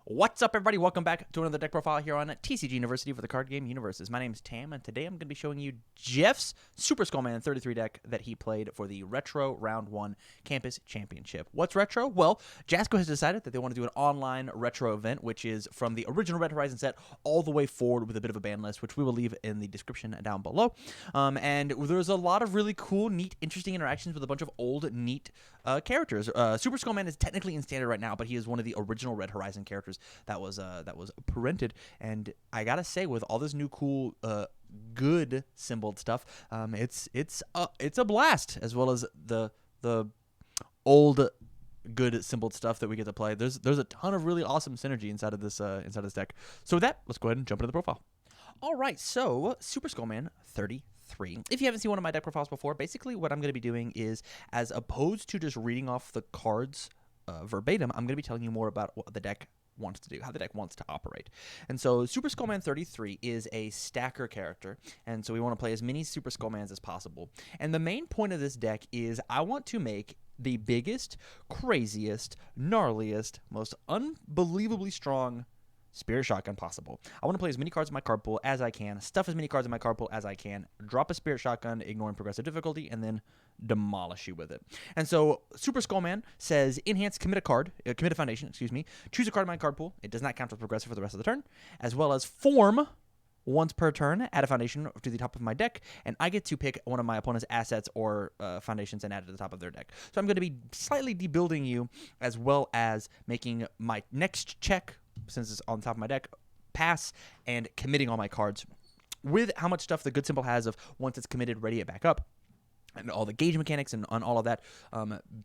What's up, everybody? Welcome back to another deck profile here on TCG University for the card game UniVersus. My name is Tam, and today I'm going to be showing you Jeff's Super Skullman 33 deck that he played for the Retro Round 1 Campus Championship. What's retro? Well, Jasco has decided that they want to do an online retro event, which is from the original Red Horizon set all the way forward with a bit of a ban list, which we will leave in the description down below. And there's a lot of really cool, neat, interesting interactions with a bunch of old, neat characters. Super Skullman is technically in standard right now, but he is one of the original Red Horizon characters that was printed. And I gotta say, with all this new cool good symboled stuff, it's a blast, as well as the old good symboled stuff that we get to play. There's a ton of really awesome synergy inside of this deck. So with that, let's go ahead and jump into the profile. All right, so Super Skullman 33. If you haven't seen one of my deck profiles before, basically what I'm going to be doing is, as opposed to just reading off the cards verbatim, I'm going to be telling you more about what the deck wants to do, how the deck wants to operate. And so Super Skullman 33 is a stacker character, and so we want to play as many Super Skullmans as possible. And the main point of this deck is I want to make the biggest, craziest, gnarliest, most unbelievably strong Spirit Shotgun possible. I want to play as many cards in my card pool as I can, stuff as many cards in my card pool as I can, drop a Spirit Shotgun, ignoring progressive difficulty, and then demolish you with it. And so Super Skullman says, enhance, commit a foundation, choose a card in my card pool. It does not count as progressive for the rest of the turn, as well as form once per turn, add a foundation to the top of my deck, and I get to pick one of my opponent's assets or foundations and add it to the top of their deck. So I'm going to be slightly debuilding you, as well as making my next check, since it's on top of my deck, pass, and committing all my cards with how much stuff the good symbol has of once it's committed, ready it back up, and all the gauge mechanics and on all of that.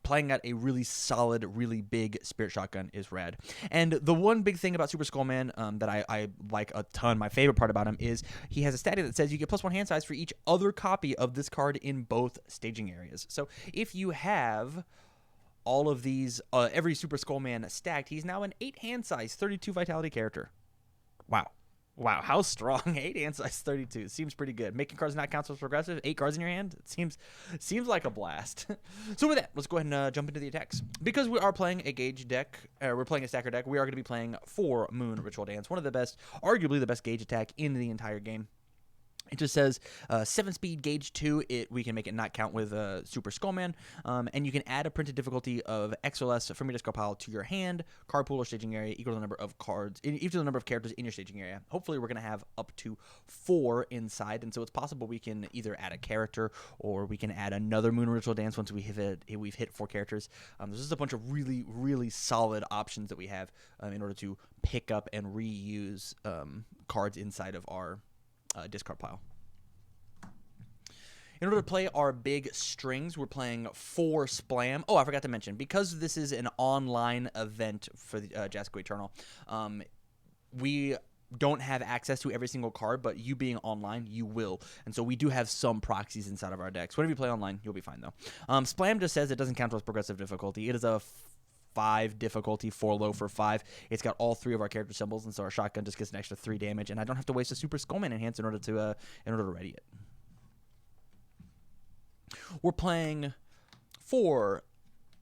Playing at a really solid, really big Spirit Shotgun is rad. And the one big thing about Super Skullman that I like a ton, my favorite part about him, is he has a stat that says you get +1 hand size for each other copy of this card in both staging areas. So if you have all of these, every Super Skullman stacked, he's now an 8 hand size, 32 vitality character. Wow, how strong. 8 hand size, 32. Seems pretty good. Making cards not count as progressive. 8 cards in your hand. It seems like a blast. So with that, let's go ahead and jump into the attacks. Because we are playing a gauge deck, we're playing a stacker deck, we are going to be playing 4 Moon Ritual Dance. One of the best, arguably the best gauge attack in the entire game. It just says 7-speed, gauge 2. We can make it not count with Super Skullman. And you can add a printed difficulty of X or less from your discard pile to your hand, card pool, or staging area equal to the number of cards, equal to the number of characters in your staging area. Hopefully, we're going to have up to 4 inside. And so it's possible we can either add a character or we can add another Moon Ritual Dance once we've hit 4 characters. There's just a bunch of really, really solid options that we have in order to pick up and reuse cards inside of our discard pile. In order to play our big strings, we're playing 4 Splam. Oh, I forgot to mention, because this is an online event for the Jasco Eternal, we don't have access to every single card, but you being online, you will. And so we do have some proxies inside of our decks. Whenever you play online, you'll be fine, though. Splam just says it doesn't count as progressive difficulty. It is a 5 difficulty, 4 low for 5. It's got all 3 of our character symbols, and so our shotgun just gets an extra 3 damage, and I don't have to waste a Super Skullman enhance in order to ready it. We're playing for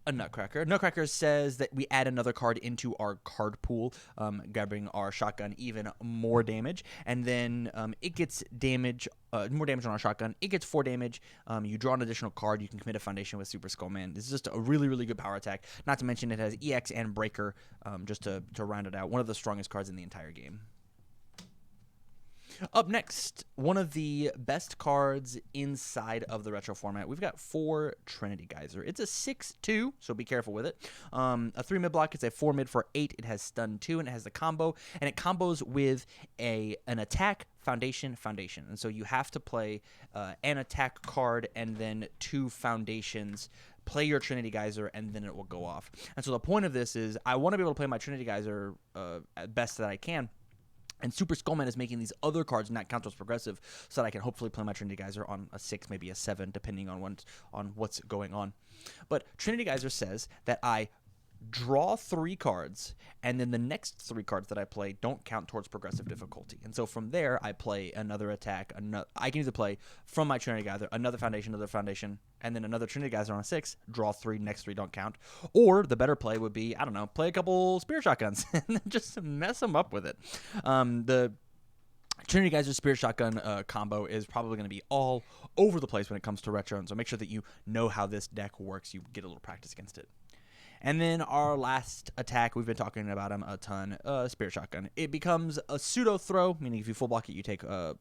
a Nutcracker. Nutcracker says that we add another card into our card pool, grabbing our shotgun even more damage, and then it gets damage, more damage on our shotgun. It gets 4 damage. You draw an additional card. You can commit a foundation with Super Skullman. This is just a really, really good power attack. Not to mention it has EX and Breaker, just to round it out. One of the strongest cards in the entire game. Up next, one of the best cards inside of the retro format. We've got 4 Trinity Geyser. It's a 6/2, so be careful with it. A 3 mid block. It's a 4 mid for 8. It has stun 2, and it has the combo, and it combos with an attack, foundation. And so you have to play an attack card and then 2 foundations. Play your Trinity Geyser, and then it will go off. And so the point of this is I want to be able to play my Trinity Geyser at best that I can. And Super Skullman is making these other cards not count as progressive, so that I can hopefully play my Trinity Geyser on a 6, maybe a 7, depending on what's going on. But Trinity Geyser says that I draw 3 cards, and then the next 3 cards that I play don't count towards progressive difficulty. And so from there, I play another attack. I can either play from my Trinity Geyser, another foundation, and then another Trinity Geyser on a 6, draw 3, next 3 don't count. Or the better play would be, I don't know, play a couple Spirit Shotguns and then just mess them up with it. The Trinity Geyser Spirit Shotgun combo is probably going to be all over the place when it comes to retro, and so make sure that you know how this deck works. You get a little practice against it. And then our last attack, we've been talking about him a ton, Spirit Shotgun. It becomes a pseudo throw, meaning if you full block it, you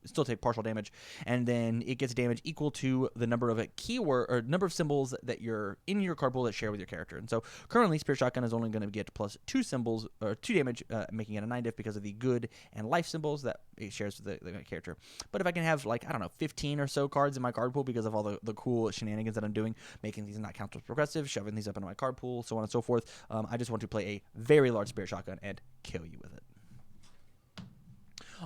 still take partial damage, and then it gets damage equal to the number of number of symbols that you're in your card pool that share with your character. And so currently, Spirit Shotgun is only going to get plus 2 symbols or 2 damage, making it a 9 diff because of the good and life symbols that it shares with the character. But if I can have 15 or so cards in my card pool because of all the cool shenanigans that I'm doing, making these not count as progressive, shoving these up into my card pool, so on and so forth. I just want to play a very large Spirit Shotgun and kill you with it.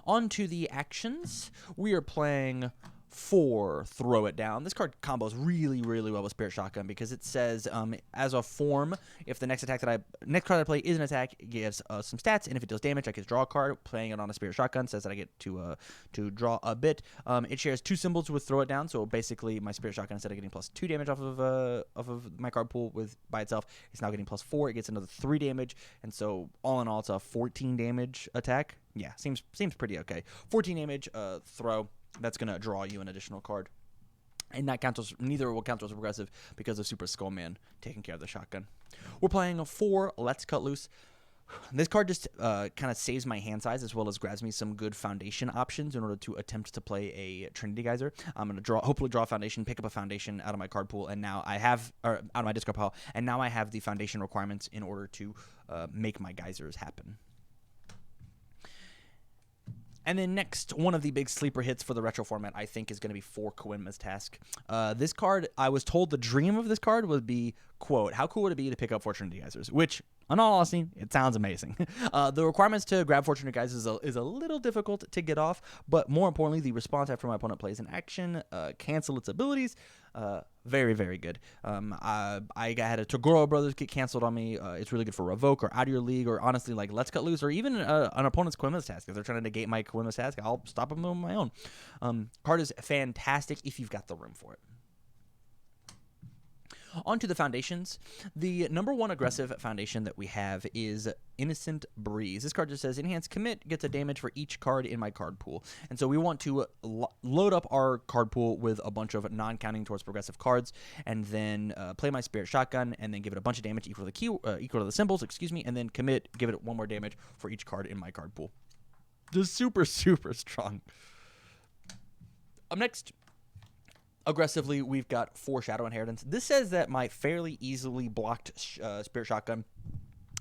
On to the actions. We are playing 4 Throw It Down. This card combos really, really well with Spirit Shotgun because it says, as a form, if the next card I play is an attack, it gives some stats, and if it deals damage, I get to draw a card. Playing it on a Spirit Shotgun says that I get to draw a bit. It shares 2 symbols with Throw It Down, so basically my Spirit Shotgun, instead of getting plus 2 damage off of my card pool by itself, it's now getting plus 4. It gets another 3 damage, and so all in all, it's a 14 damage attack. Yeah, seems pretty okay. 14 damage throw. That's going to draw you an additional card. And neither will count as progressive because of Super Skullman taking care of the shotgun. We're playing 4 Let's Cut Loose. This card just kind of saves my hand size as well as grabs me some good foundation options in order to attempt to play a Trinity Geyser. I'm going to hopefully draw a foundation, pick up a foundation out of my card pool, and now I have, or out of my discard pile, and now I have the foundation requirements in order to make my geysers happen. And then next, one of the big sleeper hits for the retro format, I think, is going to be 4 Coinman's Task. This card, I was told the dream of this card would be, quote, how cool would it be to pick up 4 Trinity Geysers? Which, in all honesty, it sounds amazing. The requirements to grab 4 Trinity Geysers is a little difficult to get off, but more importantly, the response after my opponent plays an action, cancel its abilities, very, very good. I had a Toguro Brothers get canceled on me. It's really good for Revoke or Out of Your League or honestly like Let's Cut Loose or even an opponent's Coinman's Task. If they're trying to negate my Coinman's Task, I'll stop them on my own. Card is fantastic if you've got the room for it. On to the foundations. The number 1 aggressive foundation that we have is Innocent Breeze. This card just says enhance commit, gets a damage for each card in my card pool. And so we want to load up our card pool with a bunch of non-counting towards progressive cards, and then play my Spirit Shotgun, and then give it a bunch of damage equal to the symbols, and then commit, give it 1 more damage for each card in my card pool. Just super, super strong. Up next, aggressively, we've got 4 Shadow Inheritance. This says that my fairly easily blocked Spirit Shotgun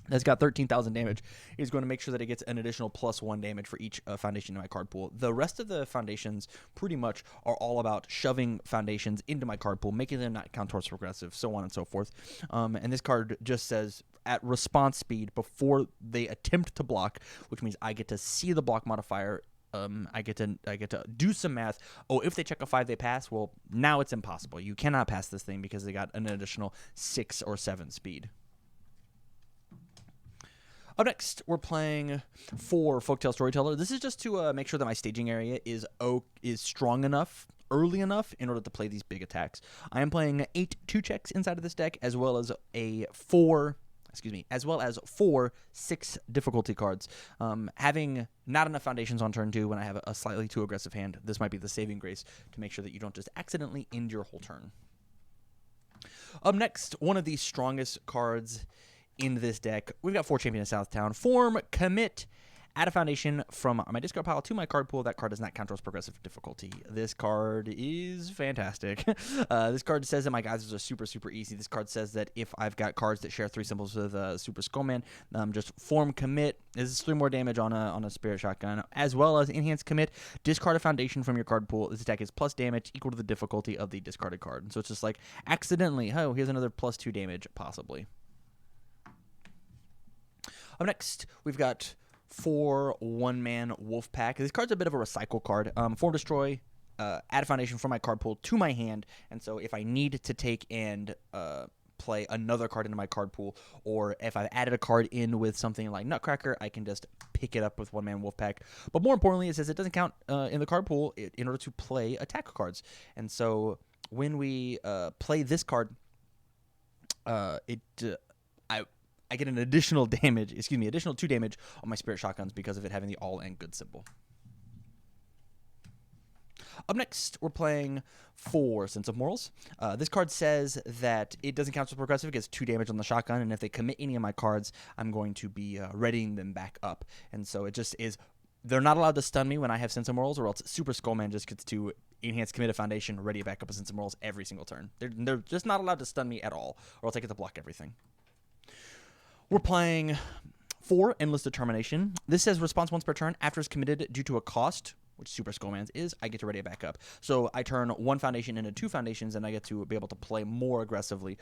that's got 13,000 damage is going to make sure that it gets an additional +1 damage for each foundation in my card pool. The rest of the foundations pretty much are all about shoving foundations into my card pool, making them not count towards progressive, so on and so forth. And this card just says at response speed before they attempt to block, which means I get to see the block modifier. I get to do some math. Oh, if they check a 5, they pass. Well, now it's impossible. You cannot pass this thing because they got an additional 6 or 7 speed. Up next, we're playing 4 Folktale Storyteller. This is just to make sure that my staging area is strong enough, early enough, in order to play these big attacks. I am playing 8 2-checks inside of this deck, as well as 4 6 difficulty cards. Having not enough foundations on turn 2 when I have a slightly too aggressive hand, this might be the saving grace to make sure that you don't just accidentally end your whole turn. Up next, one of the strongest cards in this deck. We've got 4 Champion of Southtown. Form, commit, add a foundation from my discard pile to my card pool. That card does not count towards progressive difficulty. This card is fantastic. This card says that my geysers are super, super easy. This card says that if I've got cards that share 3 symbols with Super Skullman, just form, commit. This is 3 more damage on a Spirit Shotgun, as well as enhance commit. Discard a foundation from your card pool. This attack is plus damage equal to the difficulty of the discarded card. And so it's just like accidentally, oh, here's another +2 damage, possibly. Up next, we've got 4 one-man wolf pack. This card's a bit of a recycle card. Form destroy, add a foundation from my card pool to my hand, and so if I need to take and play another card into my card pool, or if I've added a card in with something like Nutcracker, I can just pick it up with One Man Wolfpack. But more importantly, it says it doesn't count in the card pool in order to play attack cards. And so when we play this card, I get an additional additional 2 damage on my Spirit Shotguns because of it having the all and good symbol. Up next, we're playing 4 Sense of Morals. This card says that it doesn't count as progressive. It gets 2 damage on the shotgun, and if they commit any of my cards, I'm going to be readying them back up. And so it just is, they're not allowed to stun me when I have Sense of Morals, or else Super Skullman just gets to enhance Committed Foundation, ready it back up with Sense of Morals every single turn. They're just not allowed to stun me at all, or else I get to block everything. We're playing 4 Endless Determination. This says response once per turn after it's committed due to a cost, which Super Skullman's is, I get to ready it back up. So I turn 1 foundation into 2 foundations, and I get to be able to play more aggressively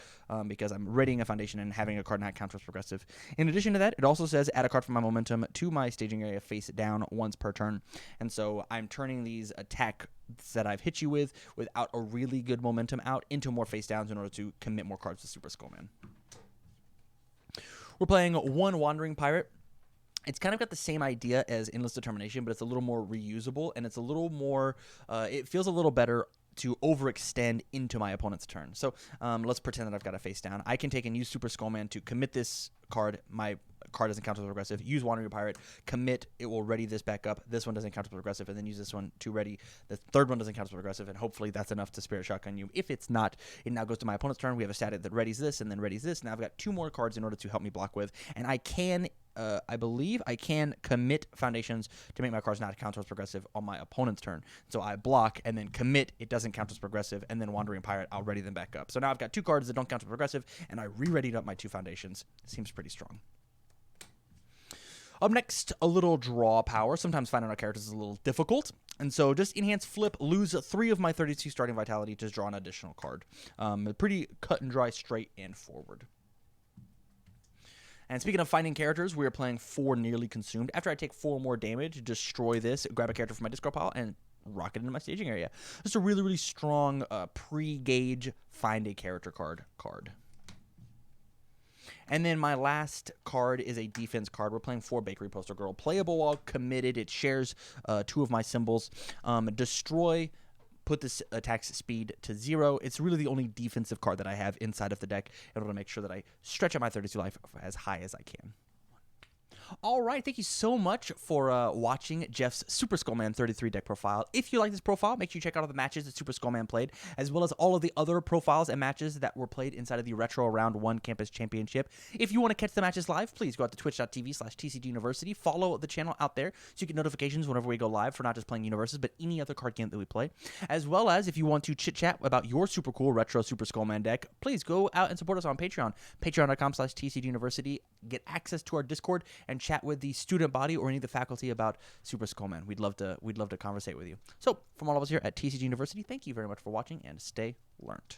because I'm readying a foundation and having a card not count as progressive. In addition to that, it also says add a card from my momentum to my staging area face down once per turn. And so I'm turning these attacks that I've hit you with without a really good momentum out into more face downs in order to commit more cards to Super Skullman. We're playing 1 Wandering Pirate. It's kind of got the same idea as Endless Determination, but it's a little more reusable, and it's a little more, it feels a little better to overextend into my opponent's turn. So let's pretend that I've got a face down. I can take and use Super Skullman to commit this card. My card doesn't count as progressive. Use Wandering Pirate, commit, it will ready this back up. This one doesn't count as progressive, and then use this one to ready. The third one doesn't count as progressive, and hopefully that's enough to Spirit Shotgun you. If it's not, it now goes to my opponent's turn. We have a stat that readies this and then readies this. Now I've got 2 more cards in order to help me block with, and I can I believe I can commit foundations to make my cards not count as progressive on my opponent's turn. So I block and then commit, it doesn't count as progressive, and then Wandering Pirate, I'll ready them back up. So now I've got 2 cards that don't count as progressive, and I re-readied up my 2 foundations. Seems pretty strong. Up next, a little draw power. Sometimes finding our characters is a little difficult. And so just enhance flip, lose 3 of my 32 starting vitality to draw an additional card. Pretty cut and dry, straight and forward. And speaking of finding characters, we are playing 4 Nearly Consumed. After I take 4 more damage, destroy this, grab a character from my discard pile, and rock it into my staging area. Just a really, really strong pre-gauge find a character card. And then my last card is a defense card. We're playing 4 Bakery Postal Girl. Playable while committed. It shares 2 of my symbols. Destroy, put this attack's speed to 0. It's really the only defensive card that I have inside of the deck in order to make sure that I stretch out my 32 life as high as I can. All right, thank you so much for watching Jeff's Super Skullman 33 deck profile. If you like this profile, make sure you check out all the matches that Super Skullman played, as well as all of the other profiles and matches that were played inside of the Retro Round 1 Campus Championship. If you want to catch the matches live, please go out to twitch.tv/TCGUniversity. Follow the channel out there so you get notifications whenever we go live for not just playing UniVersus, but any other card game that we play. As well as if you want to chit-chat about your super cool Retro Super Skullman deck, please go out and support us on Patreon. Patreon.com/TCGUniversity. Get access to our Discord and chat with the student body or any of the faculty about Super Skullman. We'd love to conversate with you. So, from all of us here at TCG University, thank you very much for watching and stay learnt.